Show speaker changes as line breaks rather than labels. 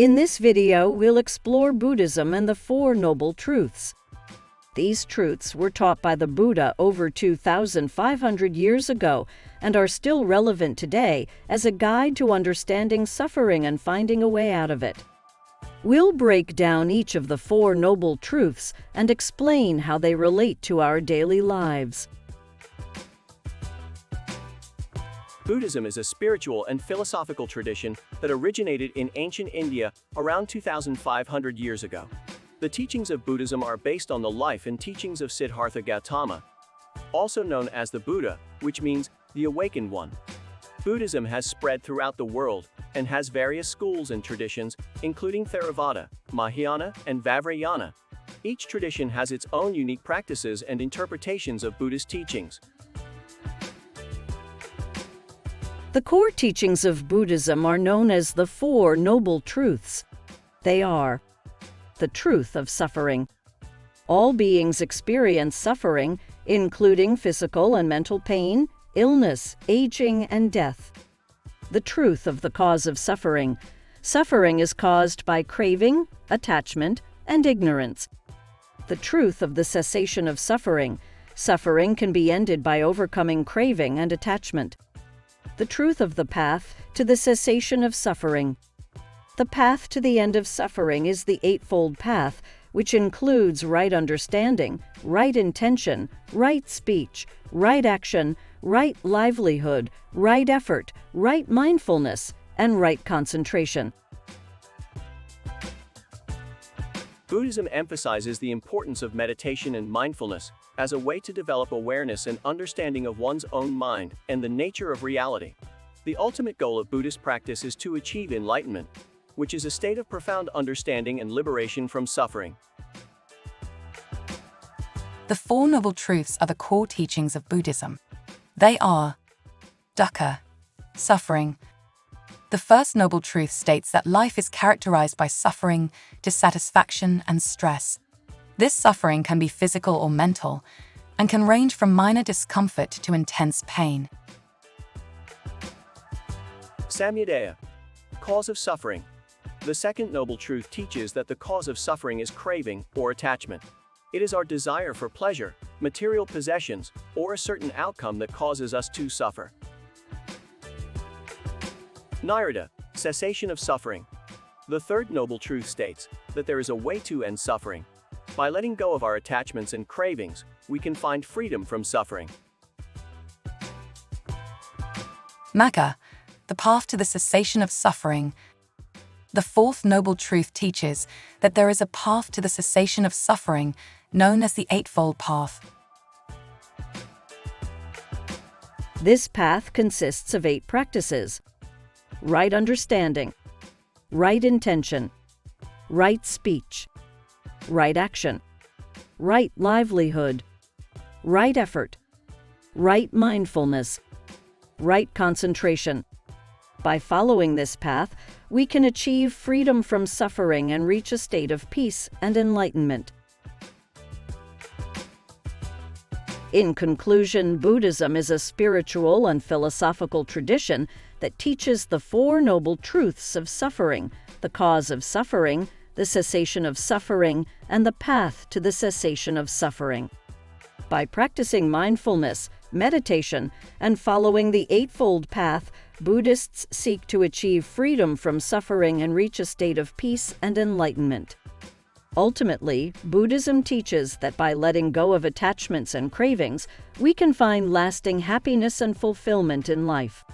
In this video, we'll explore Buddhism and the Four Noble Truths. These truths were taught by the Buddha over 2,500 years ago and are still relevant today as a guide to understanding suffering and finding a way out of it. We'll break down each of the Four Noble Truths and explain how they relate to our daily lives.
Buddhism is a spiritual and philosophical tradition that originated in ancient India around 2,500 years ago. The teachings of Buddhism are based on the life and teachings of Siddhartha Gautama, also known as the Buddha, which means the awakened one. Buddhism has spread throughout the world and has various schools and traditions, including Theravada, Mahayana, and Vajrayana. Each tradition has its own unique practices and interpretations of Buddhist teachings.
The core teachings of Buddhism are known as the Four Noble Truths. They are: the truth of suffering. All beings experience suffering, including physical and mental pain, illness, aging, and death. The truth of the cause of suffering. Suffering is caused by craving, attachment, and ignorance. The truth of the cessation of suffering. Suffering can be ended by overcoming craving and attachment. The truth of the path to the cessation of suffering. The path to the end of suffering is the Eightfold Path, which includes right understanding, right intention, right speech, right action, right livelihood, right effort, right mindfulness, and right concentration.
Buddhism emphasizes the importance of meditation and mindfulness as a way to develop awareness and understanding of one's own mind and the nature of reality. The ultimate goal of Buddhist practice is to achieve enlightenment, which is a state of profound understanding and liberation from suffering.
The Four Noble Truths are the core teachings of Buddhism. They are dukkha, suffering. The first noble truth states that life is characterized by suffering, dissatisfaction, and stress. This suffering can be physical or mental, and can range from minor discomfort to intense pain.
Samyadaya, cause of suffering. The second noble truth teaches that the cause of suffering is craving or attachment. It is our desire for pleasure, material possessions, or a certain outcome that causes us to suffer. Nirvana, cessation of suffering. The third noble truth states that there is a way to end suffering. By letting go of our attachments and cravings, we can find freedom from suffering.
Magga, the path to the cessation of suffering. The fourth noble truth teaches that there is a path to the cessation of suffering known as the Eightfold Path.
This path consists of 8 practices: right understanding, right intention, right speech, right action, right livelihood, right effort, right mindfulness, right concentration. By following this path, we can achieve freedom from suffering and reach a state of peace and enlightenment. In conclusion, Buddhism is a spiritual and philosophical tradition that teaches the Four Noble Truths of suffering, the cause of suffering, the cessation of suffering, and the path to the cessation of suffering. By practicing mindfulness, meditation, and following the Eightfold Path, Buddhists seek to achieve freedom from suffering and reach a state of peace and enlightenment. Ultimately, Buddhism teaches that by letting go of attachments and cravings, we can find lasting happiness and fulfillment in life.